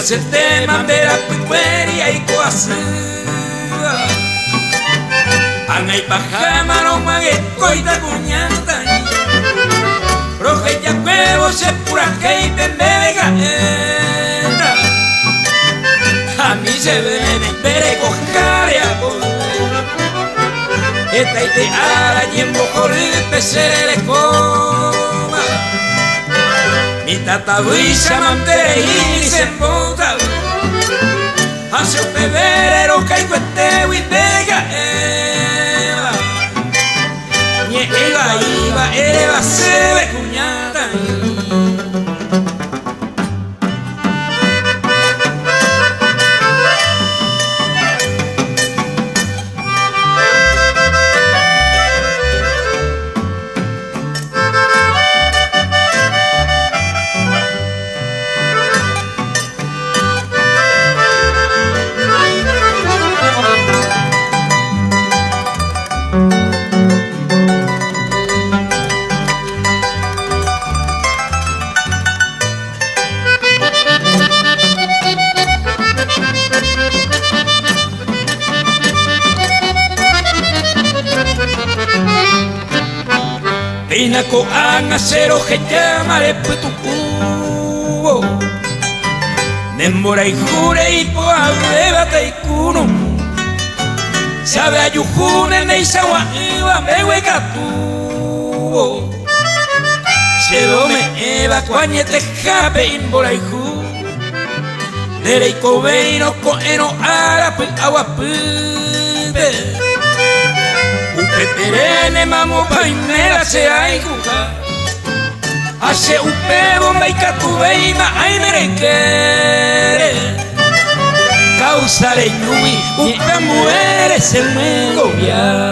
hace el tema de la picuería y coasía. Angay pajama no mague coita cuñanta. Roja y ya huevo se pura que y bebega. A mí se ven en pere cojarea. Esta y te ara y en bojorripe se le coma. Mi tata buisa mantere y se embota. Hace un febrero caigo este huitega. Ni Eva se ve cuñata. Pina ko ang acero que llamaré tu cubo. Nemora y jure y poa bebate y kuno. Sabe a yujune ne isawa iwa me hueca tubo. Se dome eva cuañete jape imbora y ju. Dere y cobeino ko eno ara pe agua pe. Upeterene mamo paimera se aiguja. Hace un pebo meica tu veima ay merenquere. Causare ñumi upe muere se me gobia.